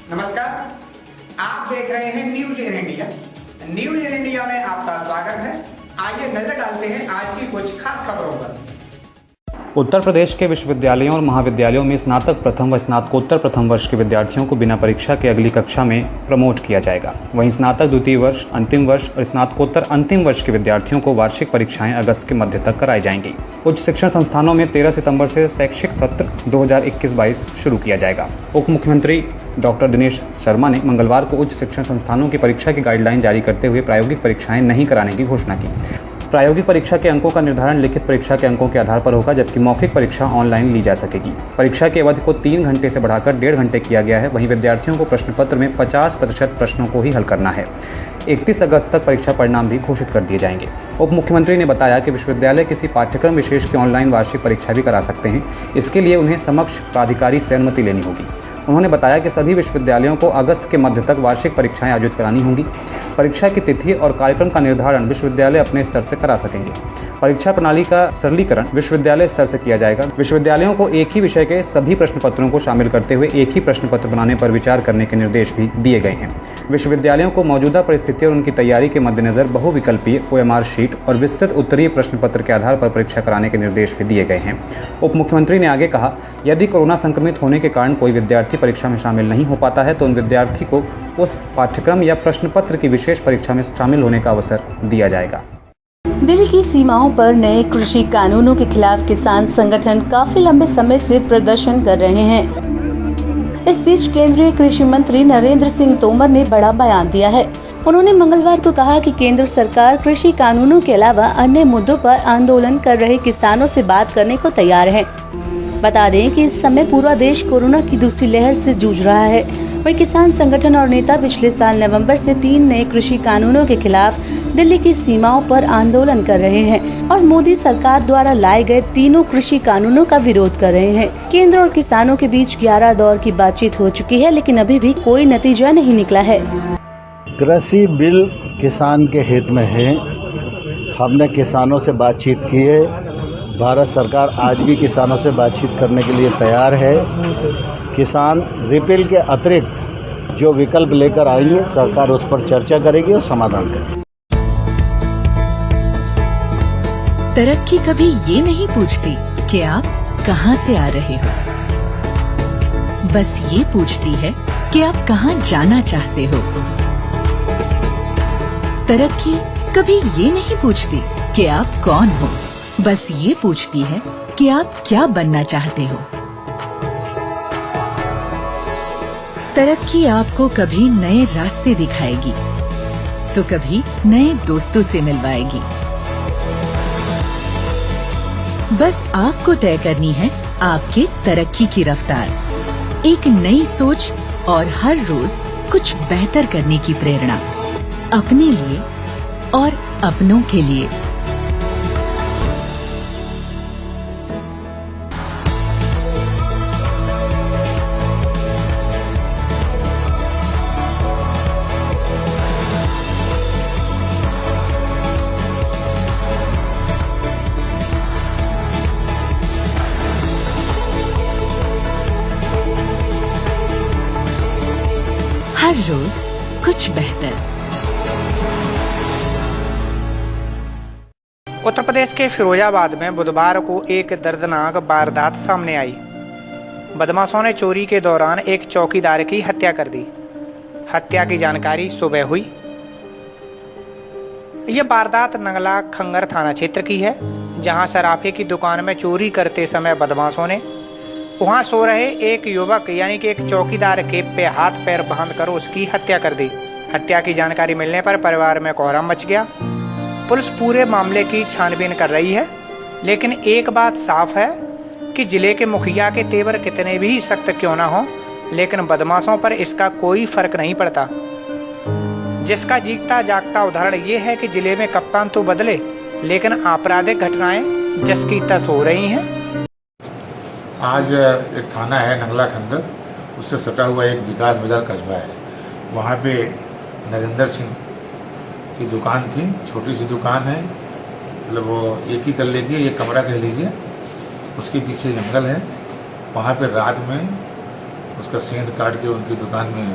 नमस्कार, आप देख रहे हैं news in India. News in India में आपका स्वागत है। आइए नजर डालते हैं आज की कुछ खास खबरों पर। उत्तर प्रदेश के विश्वविद्यालयों और महाविद्यालयों में स्नातक प्रथम व स्नातकोत्तर प्रथम वर्ष के विद्यार्थियों को बिना परीक्षा के अगली कक्षा में प्रमोट किया जाएगा। वहीं स्नातक द्वितीय वर्ष, अंतिम वर्ष और स्नातकोत्तर अंतिम वर्ष के विद्यार्थियों को वार्षिक परीक्षाएं अगस्त के मध्य तक कराई जाएंगी। उच्च शिक्षण संस्थानों में 13 सितंबर से शैक्षिक सत्र 2021-22 शुरू किया जाएगा। उप मुख्यमंत्री डॉक्टर दिनेश शर्मा ने मंगलवार को उच्च शिक्षण संस्थानों की परीक्षा की गाइडलाइन जारी करते हुए प्रायोगिक परीक्षाएं नहीं कराने की घोषणा की। प्रायोगिक परीक्षा के अंकों का निर्धारण लिखित परीक्षा के अंकों के आधार पर होगा, जबकि मौखिक परीक्षा ऑनलाइन ली जा सकेगी। परीक्षा की अवधि को 3 घंटे से बढ़ाकर 1.5 घंटे किया गया है। वहीं विद्यार्थियों को प्रश्न पत्र में 50% प्रश्नों को ही हल करना है। 31 अगस्त तक परीक्षा परिणाम भी घोषित कर दिए जाएंगे। उप मुख्यमंत्री ने बताया कि विश्वविद्यालय किसी पाठ्यक्रम विशेष की ऑनलाइन वार्षिक परीक्षा भी करा सकते हैं। इसके लिए उन्हें समक्ष प्राधिकारी से अनुमति लेनी होगी। उन्होंने बताया कि सभी विश्वविद्यालयों को अगस्त के मध्य तक वार्षिक परीक्षाएं आयोजित करानी होंगी। परीक्षा की तिथि और कार्यक्रम का निर्धारण विश्वविद्यालय अपने स्तर से करा सकेंगे। परीक्षा प्रणाली का सरलीकरण विश्वविद्यालय स्तर से किया जाएगा। विश्वविद्यालयों को एक ही विषय के सभी प्रश्न पत्रों को शामिल करते हुए एक ही प्रश्न पत्र बनाने पर विचार करने के निर्देश भी दिए गए हैं। विश्वविद्यालयों को मौजूदा परिस्थितियों और उनकी तैयारी के मद्देनजर बहुविकल्पीय OMR शीट और विस्तृत उत्तरीय प्रश्न पत्र के आधार पर परीक्षा कराने के निर्देश भी दिए गए हैं। उप मुख्यमंत्री ने आगे कहा, यदि कोरोना संक्रमित होने के कारण कोई विद्यार्थी परीक्षा में शामिल नहीं हो पाता है तो उन विद्यार्थी को उस पाठ्यक्रम या प्रश्न पत्र की विशेष परीक्षा में शामिल होने का अवसर दिया जाएगा। दिल्ली की सीमाओं पर नए कृषि कानूनों के खिलाफ किसान संगठन काफी लंबे समय से प्रदर्शन कर रहे हैं। इस बीच केंद्रीय कृषि मंत्री नरेंद्र सिंह तोमर ने बड़ा बयान दिया है। उन्होंने मंगलवार को कहा कि केंद्र सरकार कृषि कानूनों के अलावा अन्य मुद्दों पर आंदोलन कर रहे किसानों से बात करने को तैयार है। बता दें कि इस समय पूरा देश कोरोना की दूसरी लहर से जूझ रहा है। वही किसान संगठन और नेता पिछले साल नवंबर से 3 नए कृषि कानूनों के खिलाफ दिल्ली की सीमाओं पर आंदोलन कर रहे हैं और मोदी सरकार द्वारा लाए गए तीनों कृषि कानूनों का विरोध कर रहे हैं। केंद्र और किसानों के बीच 11 दौर की बातचीत हो चुकी है, लेकिन अभी भी कोई नतीजा नहीं निकला है। कृषि बिल किसान के हित में है। हमने किसानों से बातचीत की है। भारत सरकार आज भी किसानों से बातचीत करने के लिए तैयार है। किसान रिपील के अतिरिक्त जो विकल्प लेकर आएंगे, सरकार उस पर चर्चा करेगी और समाधान करेगी। तरक्की कभी ये नहीं पूछती कि आप कहां से आ रहे हो, बस ये पूछती है कि आप कहां जाना चाहते हो। तरक्की कभी ये नहीं पूछती कि आप कौन हो, बस ये पूछती है कि आप क्या बनना चाहते हो। तरक्की आपको कभी नए रास्ते दिखाएगी तो कभी नए दोस्तों से मिलवाएगी। बस आपको तय करनी है आपके तरक्की की रफ्तार। एक नई सोच और हर रोज कुछ बेहतर करने की प्रेरणा, अपने लिए और अपनों के लिए। हर रोज कुछ बेहतर। उत्तर प्रदेश के फिरोजाबाद में बुधवार को एक दर्दनाक वारदात सामने आई। बदमाशों ने चोरी के दौरान एक चौकीदार की हत्या कर दी। हत्या की जानकारी सुबह हुई। यह वारदात नंगला खंगर थाना क्षेत्र की है, जहां सराफे की दुकान में चोरी करते समय बदमाशों ने वहां सो रहे एक युवक यानी कि एक चौकीदार के हाथ पैर बांधकर उसकी हत्या कर दी। हत्या की जानकारी मिलने पर परिवार में कोहराम मच गया। पुलिस पूरे मामले की छानबीन कर रही है, लेकिन एक बात साफ है कि जिले के मुखिया के तेवर कितने भी सख्त क्यों ना हो, लेकिन बदमाशों पर इसका कोई फर्क नहीं पड़ता। जिसका जीता जागता उदाहरण ये है कि जिले में कप्तान तो बदले, लेकिन आपराधिक घटनाएं जस की तस हो रही हैं। आज एक थाना है नंगला खंगर, उससे सटा हुआ एक विकास बाजार कस्बा है। वहाँ पे नरेंद्र सिंह की दुकान थी, छोटी सी दुकान है, मतलब वो एक ही तल्ले की, एक कमरा कह लीजिए, उसके पीछे जंगल है। वहाँ पे रात में उसका सेंध काट के उनकी दुकान में,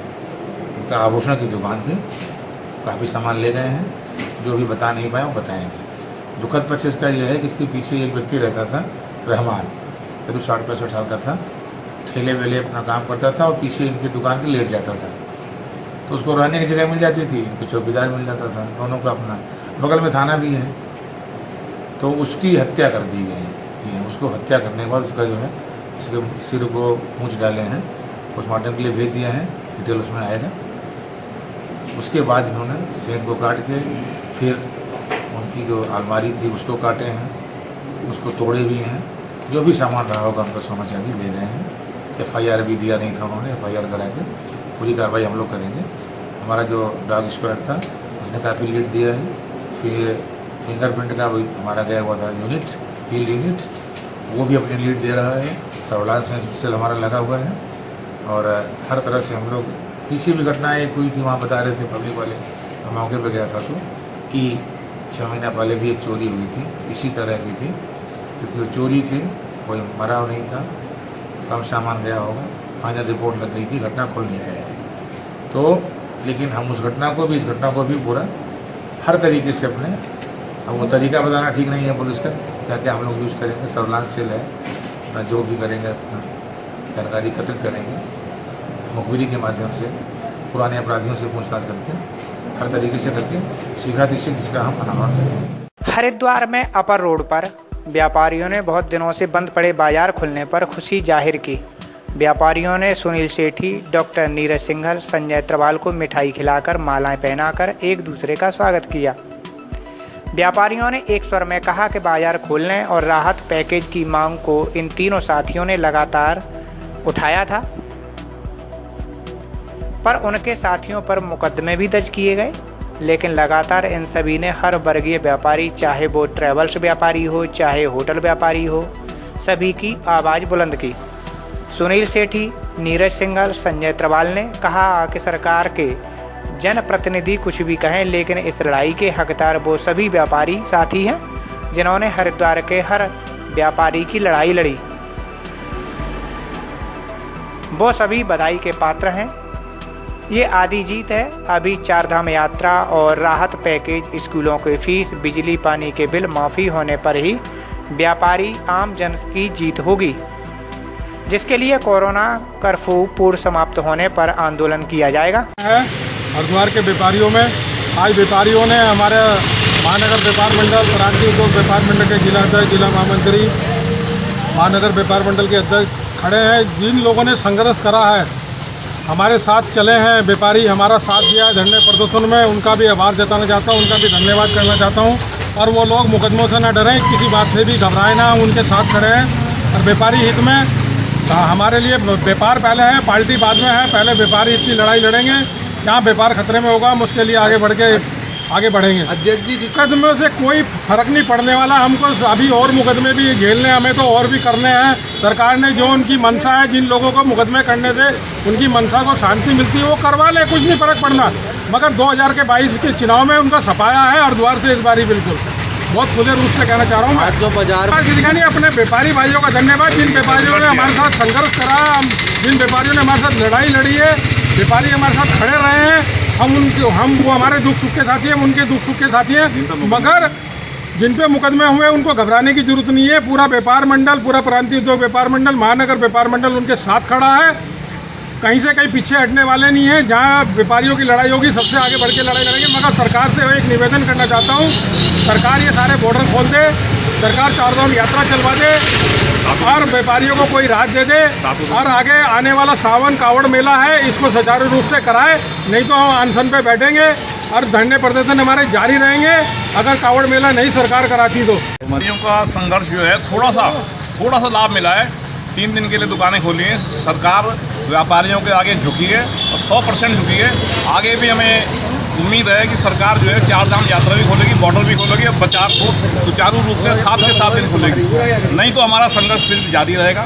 उनका आभूषण की दुकान थी, काफ़ी सामान ले गए हैं। जो भी बता नहीं पाए वो बताएंगे। दुखद पक्ष इसका यह है कि इसके पीछे एक व्यक्ति रहता था, रहमान, करीब 60-65 साल का था। ठेले वेले अपना काम करता था और पीछे इनकी दुकान के लेट जाता था, तो उसको रहने की जगह मिल जाती थी, इनको चौकीदार मिल जाता था, दोनों का अपना बगल में थाना भी है। तो उसकी हत्या कर दी गई है। उसको हत्या करने के बाद उसका जो है उसके सिर को पूंछ डाले हैं, पोस्टमार्टम के लिए भेज दिया है, डिटेल उसमें आएगा। उसके बाद इन्होंने सेंध को काट के फिर उनकी जो अलमारी थी उसको काटे हैं, उसको तोड़े भी हैं। जो भी सामान रहा होगा उनको सोना चांदी दे गए हैं। FIR भी दिया नहीं था उन्होंने, FIR करा के पूरी कार्रवाई हम लोग करेंगे। हमारा जो डॉग स्क्वाड था उसने काफ़ी लीड दिया है। फिर फिंगरप्रिंट का भी हमारा गया हुआ था यूनिट, फील्ड यूनिट, वो भी अपनी लीड दे रहा है। सर्विलांस में सेल हमारा लगा हुआ है और हर तरह से हम लोग, पीछे भी घटना एक हुई थी, वहाँ बता रहे थे पब्लिक वाले, मैं मौके पर गया था तो, कि 6 महीना पहले भी एक चोरी हुई थी, इसी तरह की थी, क्योंकि वो चोरी थी, कोई मरा नहीं था, कम सामान गया होगा, फाइनल रिपोर्ट लग गई थी, घटना खुल नहीं पाई थी। तो लेकिन हम उस घटना को भी, इस घटना को भी पूरा हर तरीके से अपने, अब वो तरीका बताना ठीक नहीं है पुलिस का, क्या क्या हम लोग यूज़ करेंगे, सर्विलांस सेल है, अपना जो भी करेंगे अपना जानकारी एकत्रित करेंगे, मुखबिरी के माध्यम से पुराने अपराधियों से पूछताछ करके हर तरीके से करके शीघ्रातिशीघ्र इसका हम अनावरण करेंगे। हरिद्वार में अपर रोड पर व्यापारियों ने बहुत दिनों से बंद पड़े बाजार खुलने पर खुशी जाहिर की। व्यापारियों ने सुनील सेठी, डॉक्टर नीरज सिंघल, संजय त्रवाल को मिठाई खिलाकर, मालाएं पहनाकर एक दूसरे का स्वागत किया। व्यापारियों ने एक स्वर में कहा कि बाजार खोलने और राहत पैकेज की मांग को इन तीनों साथियों ने लगातार उठाया था, पर उनके साथियों पर मुकदमे भी दर्ज किए गए। लेकिन लगातार इन सभी ने हर वर्गीय व्यापारी, चाहे वो ट्रैवल्स व्यापारी हो, चाहे होटल व्यापारी हो, सभी की आवाज़ बुलंद की। सुनील सेठी, नीरज सिंघल, संजय त्रवाल ने कहा कि सरकार के जनप्रतिनिधि कुछ भी कहें, लेकिन इस लड़ाई के हकदार वो सभी व्यापारी साथी हैं जिन्होंने हरिद्वार के हर व्यापारी की लड़ाई लड़ी। वो सभी बधाई के पात्र हैं। ये आधी जीत है। अभी 4 धाम यात्रा और राहत पैकेज, स्कूलों के फीस, बिजली पानी के बिल माफ़ी होने पर ही व्यापारी आम जन की जीत होगी, जिसके लिए कोरोना कर्फ्यू पूर्ण समाप्त होने पर आंदोलन किया जाएगा। हरिद्वार के व्यापारियों में आज व्यापारियों ने हमारे महानगर व्यापार मंडल, प्रांतीय उद्योग व्यापार मंडल के जिला अध्यक्ष, जिला महामंत्री, महानगर व्यापार मंडल के अध्यक्ष खड़े हैं। जिन लोगों ने संघर्ष करा है, हमारे साथ चले हैं, व्यापारी हमारा साथ दिया है धरने प्रदर्शन में, उनका भी आभार जताना चाहता हूँ, उनका भी धन्यवाद करना चाहता हूँ। और वो लोग मुकदमों से न डरें, किसी बात से भी घबराएं ना, उनके साथ खड़े हैं। और व्यापारी हित में हमारे लिए व्यापार पहले है, पार्टी बाद में है। पहले व्यापारी इतनी लड़ाई लड़ेंगे, जहाँ व्यापार खतरे में होगा हम उसके लिए आगे बढ़ेंगे। अध्यक्ष जी, मुकदमे से कोई फर्क नहीं पड़ने वाला हमको। अभी और मुकदमे भी झेलने, हमें तो और भी करने हैं। सरकार ने जो उनकी मंशा है, जिन लोगों को मुकदमे करने से उनकी मंशा को शांति मिलती है, वो करवा ले, कुछ नहीं फर्क पड़ना। मगर 2022 के चुनाव में उनका सफाया है हरिद्वार से इस बारी बिल्कुल। बहुत खुले रूप से कहना चाह रहा हूँ। आज जो बाजार अपने व्यापारी भाइयों का धन्यवाद, जिन व्यापारियों ने हमारे साथ संघर्ष करा, जिन व्यापारियों ने हमारे साथ लड़ाई लड़ी है, व्यापारी हमारे साथ खड़े रहे हैं। हम वो हमारे दुख सुख के साथी हैं, उनके दुख सुख के साथी हैं। मगर जिन पे मुकदमे हुए उनको घबराने की जरूरत नहीं है। पूरा व्यापार मंडल, पूरा प्रांतीय उद्योग व्यापार मंडल, महानगर व्यापार मंडल उनके साथ खड़ा है। कहीं से कहीं पीछे हटने वाले नहीं है। जहाँ व्यापारियों की लड़ाई होगी, सबसे आगे बढ़ के लड़ाई लड़ेंगे। मगर सरकार से एक निवेदन करना चाहता हूँ, सरकार ये सारे बॉर्डर खोल दे, सरकार 4 धाम यात्रा चलवा दे और व्यापारियों को कोई राहत दे दे। और आगे आने वाला सावन कावड़ मेला है, इसको सुचारू रूप से कराए, नहीं तो हम अनशन पे बैठेंगे और धरने प्रदर्शन हमारे जारी रहेंगे अगर कावड़ मेला नहीं सरकार कराती तो। व्यापारियों का संघर्ष जो है थोड़ा सा लाभ मिला है। 3 दिन के लिए दुकानें खोली हैं। सरकार व्यापारियों के आगे झुकी है और 100% झुकी है। आगे भी हमें उम्मीद है कि सरकार जो है 4 धाम यात्रा भी खोलेगी, बॉर्डर भी खोलेगी और बाजार को सुचारू रूप से 7 के 7 दिन खोलेगी। नहीं तो हमारा संघर्ष फिर जारी रहेगा।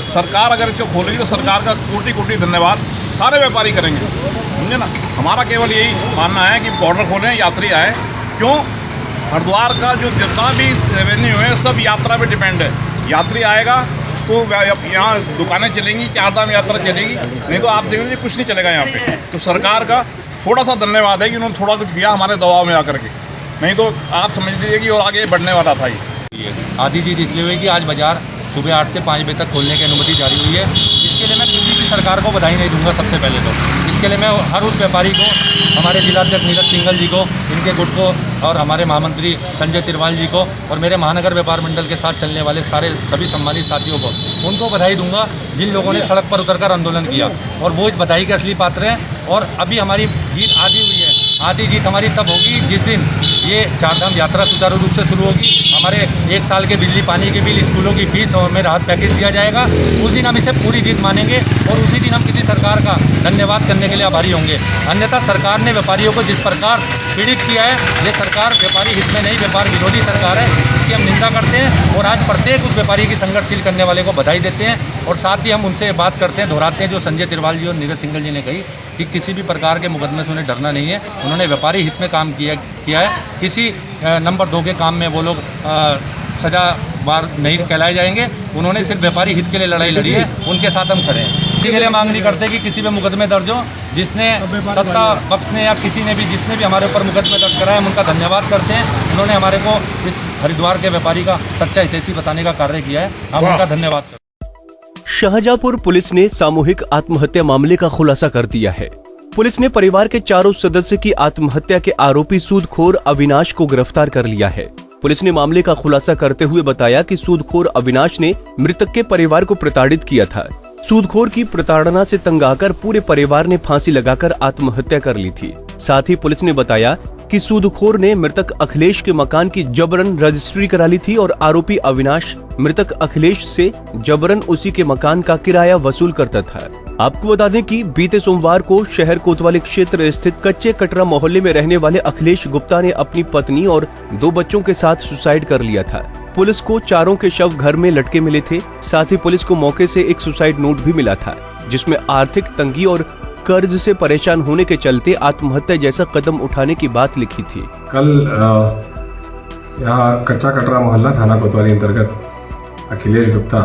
सरकार अगर इसको खोलेगी तो सरकार का कोटि धन्यवाद सारे व्यापारी करेंगे, समझे ना। हमारा केवल यही मानना है कि बॉर्डर खोलें, यात्री आए। क्यों? हरिद्वार का जो जितना भी रेवेन्यू है सब यात्रा पे डिपेंड है। यात्री आएगा तो यहाँ दुकानें चलेंगी, चार धाम यात्रा चलेगी, नहीं तो आप देखेंगे कुछ नहीं चलेगा यहाँ पे। तो सरकार का थोड़ा सा धन्यवाद है कि उन्होंने थोड़ा कुछ किया हमारे दबाव में आकर के, नहीं तो आप समझ लीजिए कि और आगे बढ़ने वाला था ये। आधी चीज़ इसलिए हुई कि आज बाजार सुबह 8 से 5 बजे तक खोलने की अनुमति जारी हुई है। इसके लिए मैं किसी भी सरकार को बधाई नहीं दूंगा। सबसे पहले तो इसके लिए मैं हर उस व्यापारी को, हमारे जिलाध्यक्ष नीरज सिंघल जी को, इनके गुट को, और हमारे महामंत्री संजय तिरवाल जी को, और मेरे महानगर व्यापार मंडल के साथ चलने वाले सभी सम्मानित साथियों को, उनको बधाई दूंगा जिन लोगों ने सड़क पर उतरकर आंदोलन किया, और वो इस बधाई के असली पात्र हैं। और अभी हमारी जीत आधी हुई है। आधी जीत हमारी तब होगी जिस दिन ये चारधाम यात्रा सुचारू रूप से शुरू होगी, हमारे 1 साल के बिजली पानी के बिल, स्कूलों की फीस और में राहत पैकेज दिया जाएगा। उस दिन हम इसे पूरी जीत मानेंगे और उसी दिन हम किसी सरकार का धन्यवाद करने के लिए आभारी होंगे। अन्यथा सरकार ने व्यापारियों को जिस प्रकार पीड़ित किया है, ये सरकार व्यापारी हित में नहीं, व्यापार विरोधी सरकार है, इसकी हम निंदा करते हैं। और आज प्रत्येक उस व्यापारी की संघर्षशील करने वाले को बधाई देते हैं। और साथ ही हम उनसे बात करते हैं, दोहराते हैं जो संजय तिरवाल जी और नीरज सिंघल जी ने कही कि किसी भी प्रकार के मुकदमे से उन्हें डरना नहीं है। उन्होंने व्यापारी हित में काम किया है। किसी नंबर 2 के काम में वो लोग सजावार नहीं कहलाए जाएंगे। उन्होंने सिर्फ व्यापारी हित के लिए लड़ाई लड़ी है, उनके साथ हम खड़े हैं। इसी के लिए मांग नहीं करते कि किसी पे मुकदमे दर्ज हो। जिसने सत्ता पक्ष ने या किसी ने भी जिसने भी हमारे ऊपर मुकदमे दर्ज कराए, हम उनका धन्यवाद करते हैं। उन्होंने हमारे को इस हरिद्वार के व्यापारी का सच्चा हितैषी बताने का कार्य किया है, हम उनका धन्यवाद करते हैं। शाहजहांपुर पुलिस ने सामूहिक आत्महत्या मामले का खुलासा कर दिया है। पुलिस ने परिवार के चारों सदस्य की आत्महत्या के आरोपी सूदखोर अविनाश को गिरफ्तार कर लिया है। पुलिस ने मामले का खुलासा करते हुए बताया कि सूदखोर अविनाश ने मृतक के परिवार को प्रताड़ित किया था। सूदखोर की प्रताड़ना से तंग आकर पूरे परिवार ने फांसी लगाकर आत्महत्या कर ली थी। साथ ही पुलिस ने बताया कि सूदखोर ने मृतक अखिलेश के मकान की जबरन रजिस्ट्री करा ली थी और आरोपी अविनाश मृतक अखिलेश से जबरन उसी के मकान का किराया वसूल करता था। आपको बता दें कि बीते सोमवार को शहर कोतवाली क्षेत्र स्थित कच्चे कटरा मोहल्ले में रहने वाले अखिलेश गुप्ता ने अपनी पत्नी और 2 बच्चों के साथ सुसाइड कर लिया था। पुलिस को चारों के शव घर में लटके मिले थे। साथ ही पुलिस को मौके से एक सुसाइड नोट भी मिला था, जिसमें आर्थिक तंगी और कर्ज से परेशान होने के चलते आत्महत्या जैसा कदम उठाने की बात लिखी थी। कल यहाँ कच्चा कटरा मोहल्ला थाना कोतवाली अंतर्गत अखिलेश गुप्ता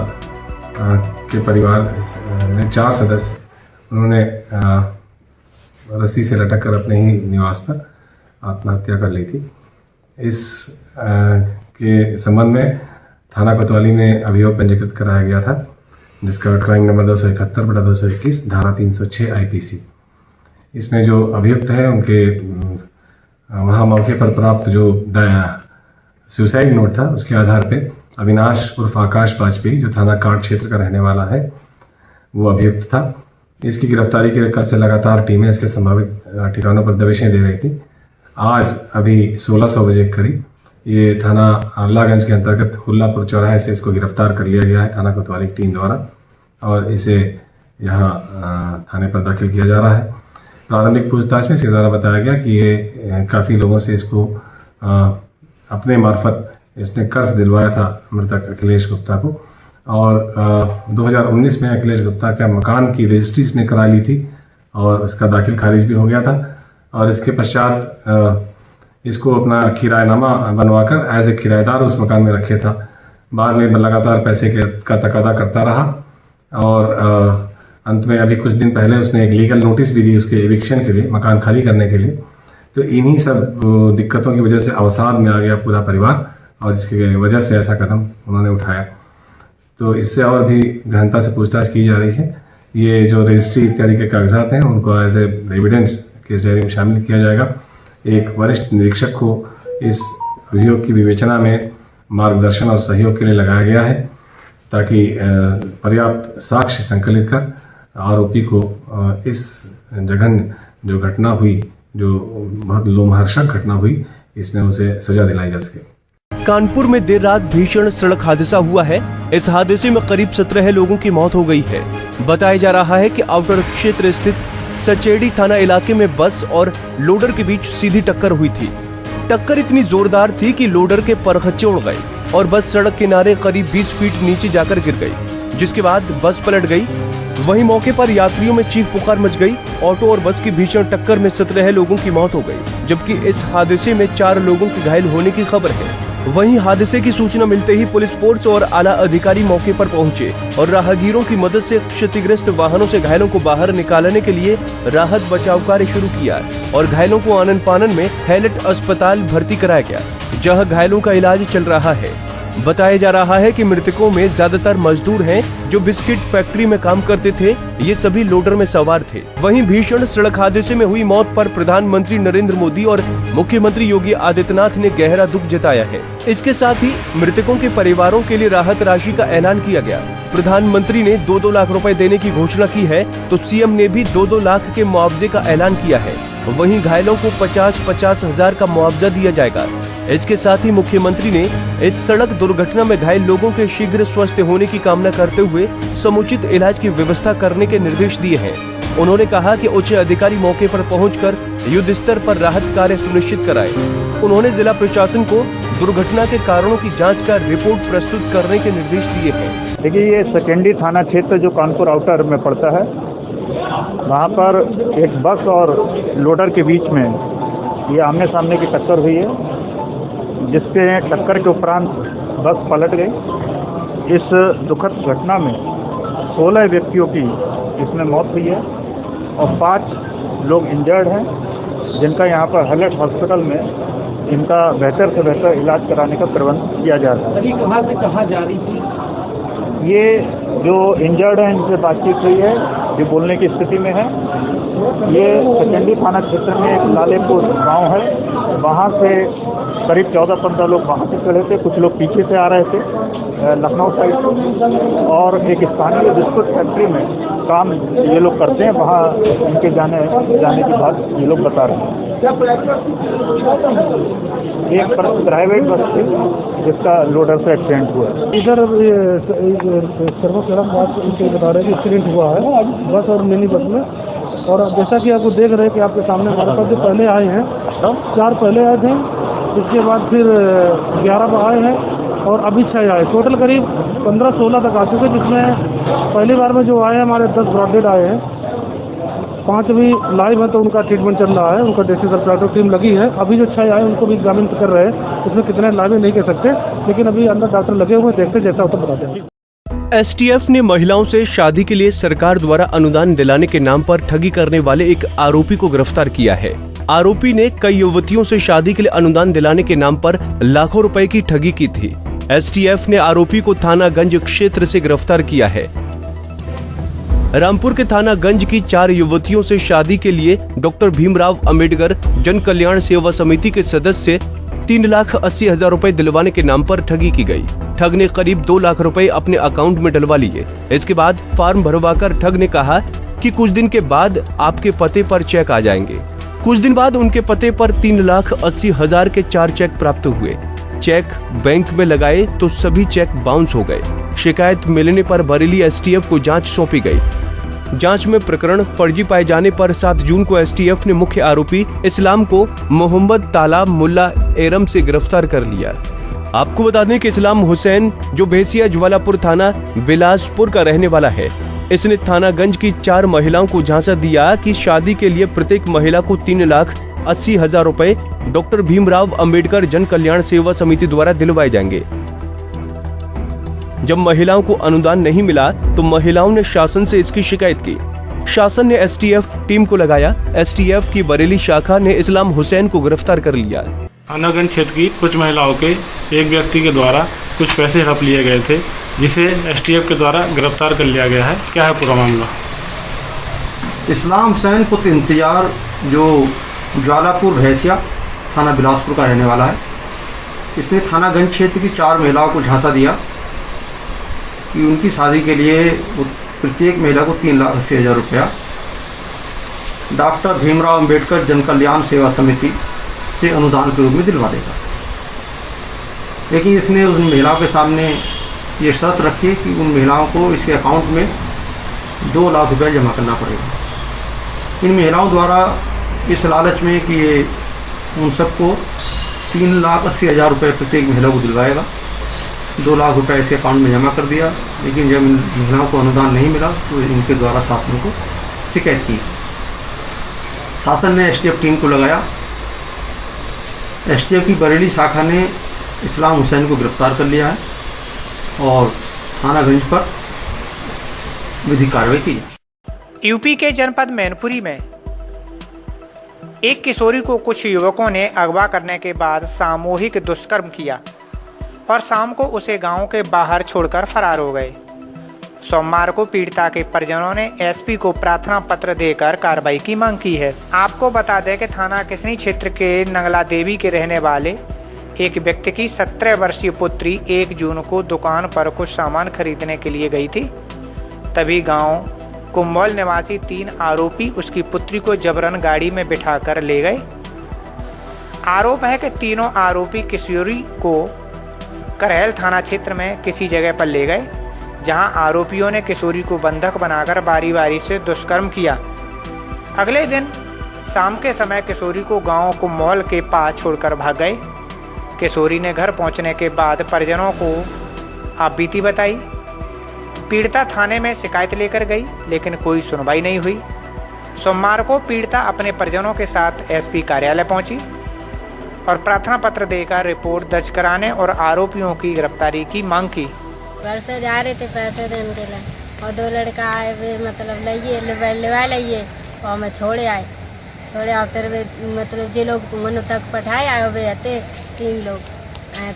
के परिवार में 4 सदस्य, उन्होंने रस्सी से लटक कर अपने ही निवास पर आत्महत्या कर ली थी। इस के संबंध में थाना कोतवाली में अभियोग पंजीकृत कराया गया था, जिसका क्राइम नंबर 271/221 धारा 306 IPC। इसमें जो अभियुक्त हैं उनके वहाँ मौके पर प्राप्त जो सुसाइड नोट था, उसके आधार पे अविनाश उर्फ आकाश वाजपेयी, जो थाना काट क्षेत्र का रहने वाला है, वो अभियुक्त था। इसकी गिरफ्तारी के लिए कल से लगातार टीमें इसके संभावित ठिकानों पर दबिशें दे रही थी। आज अभी 1600 बजे करीब ये थाना अल्लाहगंज के अंतर्गत हुल्लापुर चौराहे से इसको गिरफ्तार कर लिया गया है थाना कोतवाली टीम द्वारा, और इसे यहाँ थाने पर दाखिल किया जा रहा है। प्रारंभिक पूछताछ में इसके द्वारा बताया गया कि ये काफ़ी लोगों से इसको अपने मार्फत इसने कर्ज दिलवाया था मृतक अखिलेश गुप्ता को, और 2019 में अखिलेश गुप्ता के मकान की रजिस्ट्री इसने करा ली थी और उसका दाखिल खारिज भी हो गया था। और इसके पश्चात इसको अपना किराएनामा बनवाकर एज ए किराएदार उस मकान में रखे था। बाद में लगातार पैसे का तकादा करता रहा और अंत में अभी कुछ दिन पहले उसने एक लीगल नोटिस भी दी उसके एविक्शन के लिए, मकान खाली करने के लिए। तो इन्हीं सब दिक्कतों की वजह से अवसाद में आ गया पूरा परिवार और इसकी वजह से ऐसा कदम उन्होंने उठाया। तो इससे और भी गहनता से पूछताछ की जा रही है। ये जो रजिस्ट्री इत्यादि के कागजात हैं उनको as a evidence case diary में शामिल किया जाएगा। एक वरिष्ठ निरीक्षक को इस अभियोग की विवेचना में मार्गदर्शन और सहयोग के लिए लगाया गया है, ताकि पर्याप्त साक्ष्य संकलित कर आरोपी को इस जघन्य जो घटना हुई, जो बहुत लोमहर्षक घटना हुई, इसमें उसे सजा दिलाई जा सके। कानपुर में देर रात भीषण सड़क हादसा हुआ है। इस हादसे में करीब 17 लोगों की मौत हो गई है। बताया जा रहा है कि आउटर क्षेत्र स्थित सचेड़ी थाना इलाके में बस और लोडर के बीच सीधी टक्कर हुई थी। टक्कर इतनी जोरदार थी कि लोडर के परखच्चे उड़ गए और बस सड़क किनारे करीब 20 फीट नीचे जाकर गिर गई, जिसके बाद बस पलट गई। वहीं मौके पर यात्रियों में चीख पुकार मच गई। ऑटो और बस की भीषण टक्कर में 17 लोगों की मौत हो गई, जबकि इस हादसे में 4 लोगों के घायल होने की खबर है। वहीं हादसे की सूचना मिलते ही पुलिस फोर्स और आला अधिकारी मौके पर पहुंचे और राहगीरों की मदद से क्षतिग्रस्त वाहनों से घायलों को बाहर निकालने के लिए राहत बचाव कार्य शुरू किया और घायलों को आनन फानन में हैलट अस्पताल भर्ती कराया गया, जहां घायलों का इलाज चल रहा है। बताया जा रहा है कि मृतकों में ज्यादातर मजदूर हैं जो बिस्किट फैक्ट्री में काम करते थे। ये सभी लोडर में सवार थे। वहीं भीषण सड़क हादसे में हुई मौत पर प्रधानमंत्री नरेंद्र मोदी और मुख्यमंत्री योगी आदित्यनाथ ने गहरा दुख जताया है। इसके साथ ही मृतकों के परिवारों के लिए राहत राशि का ऐलान किया गया। प्रधानमंत्री ने 2-2 लाख रुपए देने की घोषणा की है तो सीएम ने भी 2-2 लाख के मुआवजे का ऐलान किया है। वहीं घायलों को 50-50 हजार का मुआवजा दिया जाएगा। इसके साथ ही मुख्यमंत्री ने इस सड़क दुर्घटना में घायल लोगों के शीघ्र स्वस्थ होने की कामना करते हुए समुचित इलाज की व्यवस्था करने के निर्देश दिए हैं। उन्होंने कहा कि उच्च अधिकारी मौके पर पहुंचकर युद्ध स्तर पर राहत कार्य सुनिश्चित कराए। उन्होंने जिला प्रशासन को दुर्घटना के कारणों की जांच कर रिपोर्ट प्रस्तुत करने के निर्देश दिए हैं। देखिए, ये सेकेंडरी थाना क्षेत्र जो कानपुर आउटर में पड़ता है, वहाँ पर एक बस और लोडर के बीच में ये आमने सामने की टक्कर हुई है, जिसके टक्कर के उपरांत बस पलट गई। इस दुखद घटना में 16 व्यक्तियों की इसमें मौत हुई है और 5 लोग इंजर्ड हैं, जिनका यहाँ पर हैलट हॉस्पिटल में इनका बेहतर से बेहतर इलाज कराने का प्रबंध किया जा रहा है। कहाँ से कहाँ जा रही थी? ये जो इंजर्ड हैं इनसे बातचीत हुई है, जो बोलने की स्थिति में है। ये सेकेंडरी थाना क्षेत्र में एक लालेपुर गांव है, वहाँ से करीब 14-15 लोग वहाँ से चढ़े थे, कुछ लोग पीछे से आ रहे थे लखनऊ साइड से, और एक स्थानीय बिस्कुट फैक्ट्री में काम ये लोग करते हैं, वहाँ उनके जाने की बात ये लोग बता रहे हैं। एक प्राइवेट बस थी जिसका लोडर से एक्सीडेंट हुआ। इधर सर्वप्रथम बात उनके बता रहे हैं कि एक्सीडेंट हुआ है बस और मिनी बस में, और जैसा कि आपको देख रहे हैं कि आपके सामने हमारे पास जो पहले आए हैं 4 पहले आए थे, इसके बाद फिर 11 आए हैं और अभी 6 आए, टोटल करीब 15-16 तक आ चुके, जिसमें पहली बार में जो आए हमारे 10 ब्रॉडेड आए हैं, 5 भी लाइव है तो उनका ट्रीटमेंट चल रहा है, उनका डिस्ट्रिक्ट ऑपरेटिव टीम लगी है। अभी जो 6 आए उनको भी एग्जामिन कर रहे हैं, इसमें कितने लाइव नहीं कह सकते, लेकिन अभी अंदर डॉक्टर लगे हुए, देखते जैसा होता बताते हैं। एसटीएफ ने महिलाओं से शादी के लिए सरकार द्वारा अनुदान दिलाने के नाम पर ठगी करने वाले एक आरोपी को गिरफ्तार किया है। आरोपी ने कई युवतियों से शादी के लिए अनुदान दिलाने के नाम पर लाखों रुपए की ठगी की थी। एसटीएफ ने आरोपी को थानागंज क्षेत्र से गिरफ्तार किया है। रामपुर के थानागंज की 4 युवतियों से शादी के लिए डॉक्टर भीमराव अंबेडकर जन कल्याण सेवा समिति के सदस्य 3,80,000 रुपए दिलवाने के नाम पर ठगी की गई। ठग ने करीब 2 लाख रुपए अपने अकाउंट में डलवा लिए। इसके बाद फॉर्म भरवाकर ठग ने कहा कि कुछ दिन के बाद आपके पते पर चेक आ जाएंगे। कुछ दिन बाद उनके पते पर 3,80,000 के 4 चेक प्राप्त हुए। चेक बैंक में लगाए तो सभी चेक बाउंस हो गए। शिकायत मिलने पर बरेली एसटीएफ को जांच सौंपी गई। जांच में प्रकरण फर्जी पाए जाने पर 7 जून को एसटीएफ ने मुख्य आरोपी इस्लाम को मोहम्मद तालाब मुल्ला एरम से गिरफ्तार कर लिया। आपको बता दें कि इस्लाम हुसैन जो भेसिया ज्वालापुर थाना बिलासपुर का रहने वाला है, इसने थानागंज की 4 महिलाओं को झांसा दिया कि शादी के लिए प्रत्येक महिला को 3,80,000 रुपए डॉक्टर भीमराव अंबेडकर जन कल्याण सेवा समिति द्वारा दिलवाए जाएंगे। जब महिलाओं को अनुदान नहीं मिला तो महिलाओं ने शासन से इसकी शिकायत की। शासन ने एसटीएफ टीम को लगाया। एसटीएफ की बरेली शाखा ने इस्लाम हुसैन को गिरफ्तार कर लिया। थानागंज क्षेत्र की कुछ महिलाओं के एक व्यक्ति के द्वारा कुछ पैसे हड़प लिए गए थे, जिसे एसटीएफ के द्वारा गिरफ्तार कर लिया गया है। क्या है पूरा मामला? इस्लाम हुसैन पुत्र इंतजार जो ज्वालापुर भैंसिया थाना बिलासपुर का रहने वाला है, इसने थानागंज क्षेत्र की 4 महिलाओं को झांसा दिया कि उनकी शादी के लिए प्रत्येक महिला को 3,80,000 रुपया डॉक्टर भीमराव अंबेडकर जन कल्याण सेवा समिति से अनुदान के रूप में दिलवा देगा। लेकिन इसने उन महिलाओं के सामने ये शर्त रखी कि उन महिलाओं को इसके अकाउंट में 2 लाख रुपये जमा करना पड़ेगा। इन महिलाओं द्वारा इस लालच में कि ये उन सबको 3,80,000 रुपये प्रत्येक महिला को दिलवाएगा, 2 लाख रुपये इसके अकाउंट में जमा कर दिया। लेकिन जब इन महिलाओं को अनुदान नहीं मिला तो इनके द्वारा शासन को शिकायत की। शासन ने एसटीएफ टीम को लगाया। एसटीएफ की बरेली शाखा ने इस्लाम हुसैन को गिरफ्तार कर लिया है और थानागंज पर विधिक कार्रवाई की जाए। यूपी के जनपद मैनपुरी में एक किशोरी को कुछ युवकों ने अगवा करने के बाद सामूहिक दुष्कर्म किया और शाम को उसे गांव के बाहर छोड़कर फरार हो गए। सोमवार को पीड़िता के परिजनों ने एसपी को प्रार्थना पत्र देकर कार्रवाई की मांग की है। आपको बता दें कि थाना किसनी क्षेत्र के नंगला देवी के रहने वाले एक व्यक्ति की 17 वर्षीय पुत्री 1 जून को दुकान पर कुछ सामान खरीदने के लिए गई थी। तभी गांव कुंभौल निवासी 3 आरोपी उसकी पुत्री को जबरन गाड़ी में बिठाकर ले गए। आरोप है कि तीनों आरोपी किशोरी को करहल थाना क्षेत्र में किसी जगह पर ले गए, जहां आरोपियों ने किशोरी को बंधक बनाकर बारी बारी से दुष्कर्म किया। अगले दिन शाम के समय किशोरी को गांव कुंभौल के पास छोड़कर भाग गए। किशोरी ने घर पहुंचने के बाद परिजनों को आपबीती बताई। पीड़िता थाने में शिकायत लेकर गई, लेकिन कोई सुनवाई नहीं हुई। सोमवार को पीड़िता अपने परिजनों के साथ एसपी कार्यालय पहुंची और प्रार्थना पत्र देकर रिपोर्ट दर्ज कराने और आरोपियों की गिरफ्तारी की मांग की। घर से जा रहे थे पैसे देने के लिए और 2 लड़का आए वे मतलब लिवा लिए और मैं छोड़े आए फिर वे मतलब जे लोग मन तक पठाए आए वे थे 3 लोग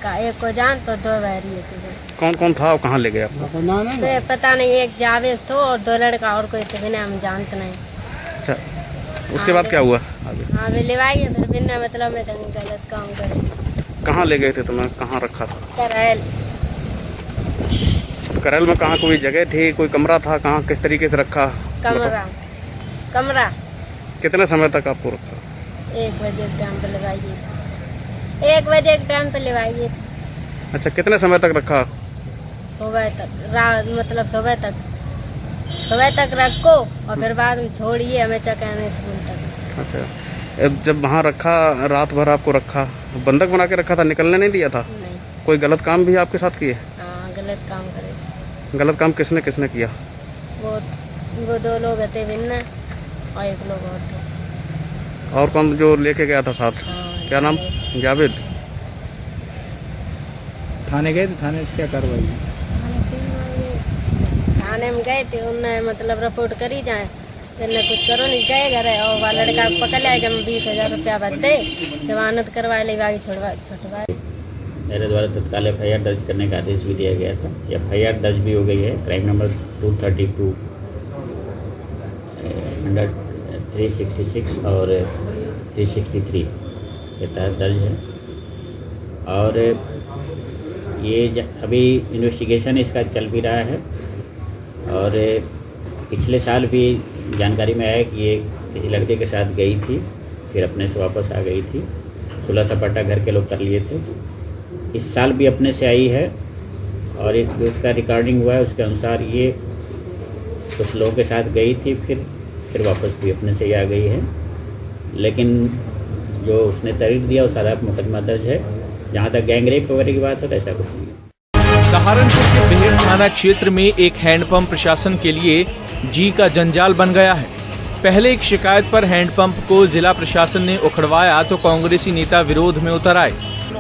का, एक को जान तो 2 बहरी थे। कौन कौन था और कहाँ ले गया आपको? तो पता नहीं, एक जावेद तो और 2 लड़का और कोई थे, बिना हम जानते नहीं। अच्छा, उसके बाद क्या हुआ आगे? हाँ वे लिवाई है, फिर बिना मतलब में गलत काम करे। कहाँ ले गए थे तुम्हें? कहाँ रखा था? करहल। करहल में कहाँ कोई जगह थी, कोई कमरा था, कहाँ किस तरीके से रखा? कमरा। कितने समय तक आपको रखा? 1 बजे एक टाइम पे लगाइए, 1 बजे एक टाइम पे लगाइए। अच्छा, कितने समय तक रखा? सुबह तक, मतलब सुबह तक रखो और फिर बाद में छोड़िए हमें चकाने स्कूल तक। अच्छा, जब वहाँ रखा रात भर आपको रखा, बंधक बना के रखा था, निकलने नहीं दिया था? नहीं। कोई गलत काम भी आपके साथ किए? हाँ, गलत काम करे। गलत काम किसने किसने किया? वो 2 लोग थे बिन्ना और 1 लोग और थे। और कौन जो लेके गया था साथ? क्या नाम? जावेद। थाने गए थे? थाने से क्या कार्रवाई? थाने में गए थे, उन्होंने मतलब रिपोर्ट करी जाए, फिर कुछ करो नहीं गए घर और वाला लड़का पकड़ लिया कि हम 20,000 रुपया बदे जमानत करवा ले छुटवाए। मेरे द्वारा तत्काल FIR दर्ज करने का आदेश भी दिया गया था। FIR दर्ज भी हो गई है। क्राइम नंबर 232 अंडर 366 और 363 के तहत दर्ज है और ये अभी इन्वेस्टिगेशन इसका चल भी रहा है। और पिछले साल भी जानकारी में आया कि ये किसी लड़के के साथ गई थी, फिर अपने से वापस आ गई थी। 16 सपाटा घर के लोग कर लिए थे। इस साल भी अपने से आई है और एक उसका रिकॉर्डिंग हुआ है, उसके अनुसार ये कुछ लोगों के साथ गई थी, फिर वापस भी अपने से ही आ गई है। लेकिन जो उसने तहरीर दिया उस आधार पर मुकदमा दर्ज है। जहाँ तक गैंगरेप वगैरह की बात है तो ऐसा कुछ नहीं है। सहारनपुर के बेहड़ थाना क्षेत्र में एक हैंडपंप प्रशासन के लिए जी का जंजाल बन गया है। पहले एक शिकायत पर हैंडपंप को जिला प्रशासन ने उखड़वाया तो कांग्रेसी नेता विरोध में उतर आए।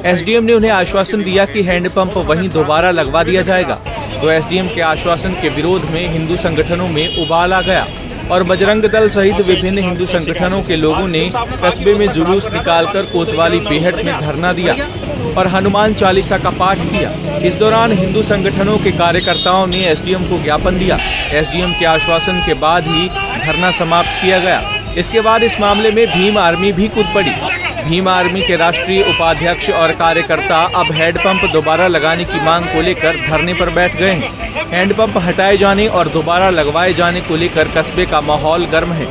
एसडीएम ने उन्हें आश्वासन दिया कि हैंडपंप वहीं दोबारा लगवा दिया जाएगा, तो एसडीएम के आश्वासन के विरोध में हिंदू संगठनों में उबाल आ गया और बजरंग दल सहित विभिन्न हिंदू संगठनों के लोगों ने कस्बे में जुलूस निकालकर कोतवाली बेहड़ में धरना दिया और हनुमान चालीसा का पाठ किया। इस दौरान हिंदू संगठनों के कार्यकर्ताओं ने एसडीएम को ज्ञापन दिया। एसडीएम के आश्वासन के बाद ही धरना समाप्त किया गया। इसके बाद इस मामले में भीम आर्मी भी कूद पड़ी। भीम आर्मी के राष्ट्रीय उपाध्यक्ष और कार्यकर्ता अब हैंडपंप दोबारा लगाने की मांग को लेकर धरने पर बैठ गए हैं। हैंडपंप हटाए जाने और दोबारा लगवाए जाने को लेकर कस्बे का माहौल गर्म है।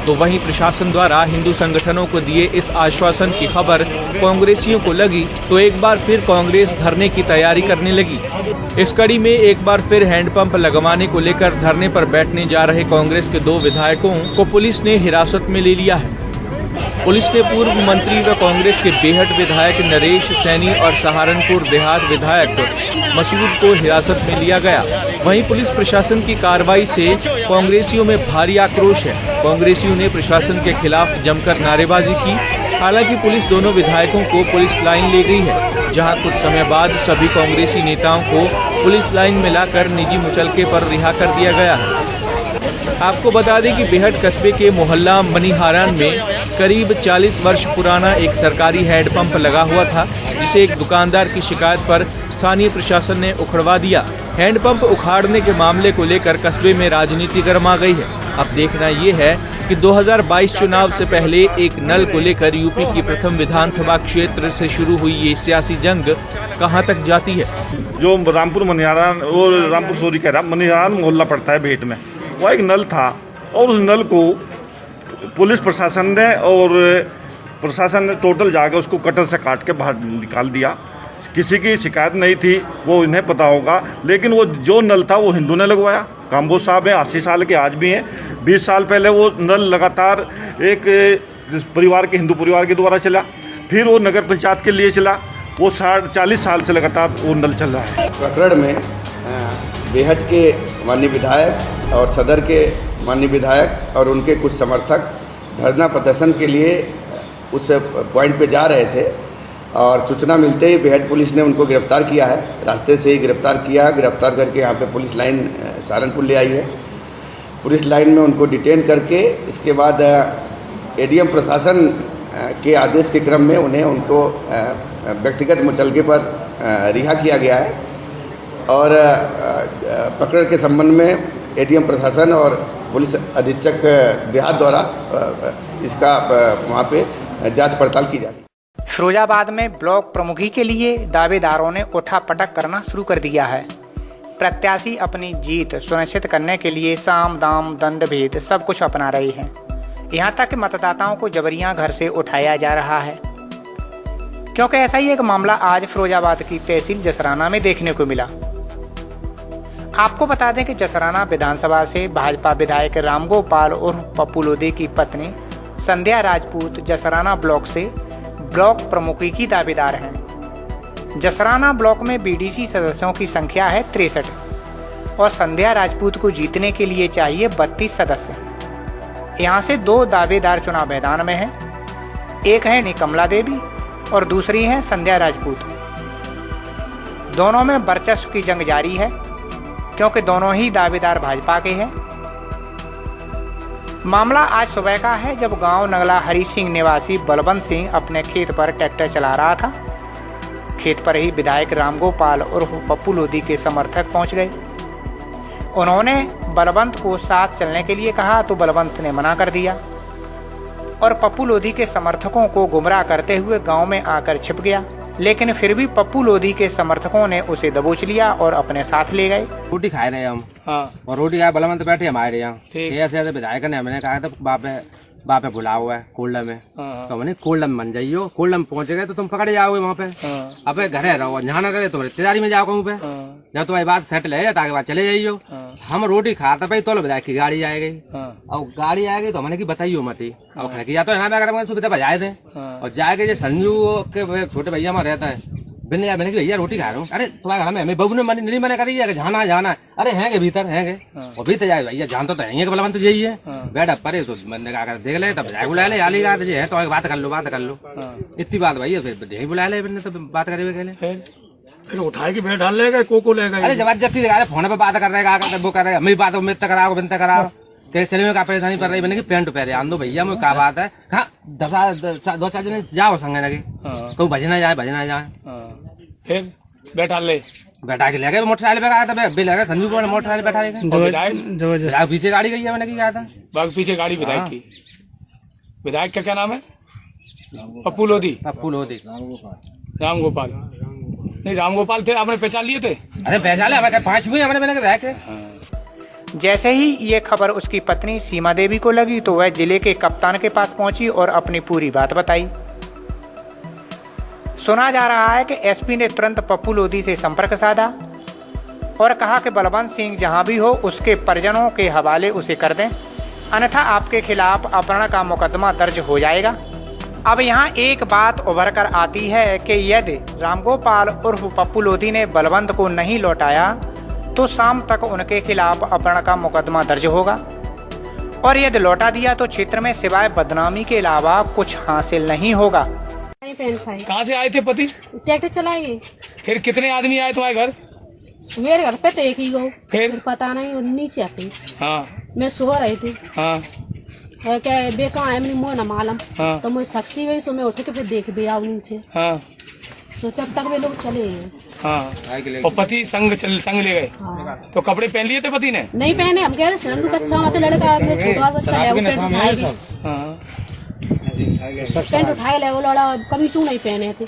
तो वहीं प्रशासन द्वारा हिंदू संगठनों को दिए इस आश्वासन की खबर कांग्रेसियों को लगी तो एक बार फिर कांग्रेस धरने की तैयारी करने लगी। इस कड़ी में एक बार फिर हैंडपंप लगवाने को लेकर धरने पर बैठने जा रहे कांग्रेस के 2 विधायकों को पुलिस ने हिरासत में ले लिया है। पुलिस ने पूर्व मंत्री व कांग्रेस के बेहड़ विधायक नरेश सैनी और सहारनपुर देहात विधायक मसूद को हिरासत में लिया गया। वहीं पुलिस प्रशासन की कार्रवाई से कांग्रेसियों में भारी आक्रोश है। कांग्रेसियों ने प्रशासन के खिलाफ जमकर नारेबाजी की। हालांकि पुलिस दोनों विधायकों को पुलिस लाइन ले गई है। जहां कुछ समय बाद सभी कांग्रेसी नेताओं को पुलिस लाइन में लाकर निजी मुचलके पर रिहा कर दिया गया है। आपको बता दें कि बेहट कस्बे के मोहल्ला मनीहारान में करीब 40 वर्ष पुराना एक सरकारी हैंडपंप लगा हुआ था, जिसे एक दुकानदार की शिकायत पर स्थानीय प्रशासन ने उखड़वा दिया। हैंडपंप उखाड़ने के मामले को लेकर कस्बे में राजनीति गर्मा गई है। अब देखना ये है कि 2022 चुनाव से पहले एक नल को लेकर यूपी की प्रथम विधानसभा क्षेत्र से शुरू हुई ये सियासी जंग कहां तक जाती है। जो रामपुर मनिहारान और रामपुर सोरी कह रहा मनिहारान मोहल्ला पड़ता है बेहट में, वह एक नल था और उस नल को पुलिस प्रशासन ने टोटल जाकर उसको कटर से काट के बाहर निकाल दिया। किसी की शिकायत नहीं थी, वो इन्हें पता होगा, लेकिन वो जो नल था वो हिंदू ने लगवाया। काम्बोज साहब हैं, 80 साल के आज भी हैं। 20 साल पहले वो नल लगातार एक परिवार के हिंदू परिवार के द्वारा चला, फिर वो नगर पंचायत के लिए चला। वो 40 साल से लगातार वो नल चल रहा है। प्रकरण में बेहट के माननीय विधायक और सदर के माननीय विधायक और उनके कुछ समर्थक धरना प्रदर्शन के लिए उस पॉइंट पे जा रहे थे और सूचना मिलते ही बेहट पुलिस ने उनको गिरफ्तार किया है। रास्ते से ही गिरफ्तार किया, गिरफ्तार करके यहाँ पे पुलिस लाइन सहारनपुर ले आई है। पुलिस लाइन में उनको डिटेन करके इसके बाद एडीएम प्रशासन के आदेश के क्रम में उनको व्यक्तिगत मुचलके पर रिहा किया गया है और पकड़ के संबंध में एडीएम प्रशासन और पुलिस अधीक्षक देहात द्वारा इसका वहाँ पे जांच पड़ताल की जा रही है। फिरोजाबाद में ब्लॉक प्रमुखी के लिए दावेदारों ने उठापटक करना शुरू कर दिया है। प्रत्याशी अपनी जीत सुनिश्चित करने के लिए साम दाम दंड भेद सब कुछ अपना रहे हैं। यहाँ तक कि मतदाताओं को जबरियां घर से उठाया जा रहा है, क्योंकि ऐसा ही एक मामला आज फिरोजाबाद की तहसील जसराना में देखने को मिला। आपको बता दें कि जसराना विधानसभा से भाजपा विधायक रामगोपाल उर्फ पप्पू लोधी की पत्नी संध्या राजपूत जसराना ब्लॉक से ब्लॉक प्रमुखी की दावेदार हैं। जसराना ब्लॉक में बीडीसी सदस्यों की संख्या है 63 और संध्या राजपूत को जीतने के लिए चाहिए 32 सदस्य। यहाँ से 2 दावेदार चुनाव मैदान में हैं। एक है निकमला देवी और दूसरी है संध्या राजपूत। दोनों में वर्चस्व की जंग जारी है, क्योंकि दोनों ही दावेदार भाजपा के हैं। मामला आज सुबह का है, जब गांव नगला हरी सिंह निवासी बलवंत सिंह अपने खेत पर ट्रैक्टर चला रहा था। खेत पर ही विधायक रामगोपाल उर्फ पप्पू लोधी के समर्थक पहुंच गए। उन्होंने बलवंत को साथ चलने के लिए कहा तो बलवंत ने मना कर दिया और पप्पू लोधी के समर्थकों को गुमराह करते हुए गांव में आकर छिप गया। लेकिन फिर भी पप्पू लोधी के समर्थकों ने उसे दबोच लिया और अपने साथ ले गए। रोटी खा रहे हम, हाँ। और रोटी खाए बलवंत बैठे हमारे यहाँ। ऐसे विधायक ने हमने कहा था बापे बुला हुआ है कोल्ड में, हाँ। तो मैंने कोल्ड में मन जाइयो। कोल्ड में पहुंच गए तो तुम पकड़े जाओगे वहाँ पे, हाँ। अब घरे रहो, यहाँ न करे तो रिश्तेदारी में जाओगे वहाँ पे, हाँ। जब तुम्हारी बात सेटल है ताकि बात चले जाइयो, हाँ। हम रोटी खाता भाई तो विधायक की गाड़ी आएगी, हाँ। और गाड़ी आएगी तो मैंने की बताइयो मत ही, और या तो यहाँ पे अगर सुविधा बजाए थे, और जाके संजू के छोटे भैया में रहता है मैंने कि भैया रोटी खा रहा हूँ। अरे तुम्हारे घर में हमें बबू ने नहीं मैंने करी है जाना है। अरे हैंगे भीतर हैंगे, और भीतर जाए भैया जानता तो है बलवंत तो यही है। बैठ परे तो मैंने कहा देख ले, तब जाए बुला ले आली गात है तो बात कर लो इतनी बात भैया, फिर यही बुला ले तो बात करे फिर उठाए के बैठ डाल लेगा को लेगा। अरे जबरदस्ती फोन पे बात कर रहे वो कर रहे हमें बात मित्र कराओ बिनता कराओ चले में का परेशानी पड़ रही मैंने पेंट पहरे आन दो भैया मुझे क्या बात है। हाँ 2-4 जने जाओ संगे लगे कोई भजना जाए फिर बैठा ले बैठा के लगे मोटरसाइकिल पे आया था बिल लगा संजू को मोटरसाइकिल बैठा लेगा पीछे गाड़ी गई है मैंने क्या था बाग पीछे गाड़ी विधायक की। विधायक का क्या नाम है? पप्पू लोधी रामगोपाल नहीं रामगोपाल थे, आपने पहचान लिए थे? अरे पहचान लिया 5 हुए हमने विधायक थे। जैसे ही ये खबर उसकी पत्नी सीमा देवी को लगी तो वह जिले के कप्तान के पास पहुंची और अपनी पूरी बात बताई। सुना जा रहा है कि एसपी ने तुरंत पप्पू लोधी से संपर्क साधा और कहा कि बलवंत सिंह जहां भी हो उसके परिजनों के हवाले उसे कर दें, अन्यथा आपके खिलाफ अपहरण का मुकदमा दर्ज हो जाएगा। अब यहाँ एक बात उभर कर आती है कि यदि रामगोपाल उर्फ पप्पू लोधी ने बलवंत को नहीं लौटाया तो शाम तक उनके खिलाफ अपहरण का मुकदमा दर्ज होगा, और यदि लौटा दिया तो क्षेत्र में सिवाय बदनामी के अलावा कुछ हासिल नहीं होगा। पहन पाए। कहाँ से आए थे पति? ट्रैक्टर चलाइए। फिर कितने आदमी आए तुम्हारे घर? मेरे घर पे तो एक ही गो। फिर पता नहीं, और नीचे आते। हाँ मैं सो रही थी। हाँ क्या बेका है अपनी मोह न मालूम। हाँ। तो मुझे सक्सी हुई, सो मैं उठ के फिर देख भी आओ नीचे। हाँ तो तब तक वे लोग चले गए। हाँ और पति संग ले गए। हाँ। तो कपड़े पहन लिए थे पति ने? नहीं पहने, हम कह रहे सिलेंडर का अच्छा मत लड़का है, छोटा बच्चा है, हाँ पैंट उठाए ले, वो लड़ा कभी चू नहीं पहने थे।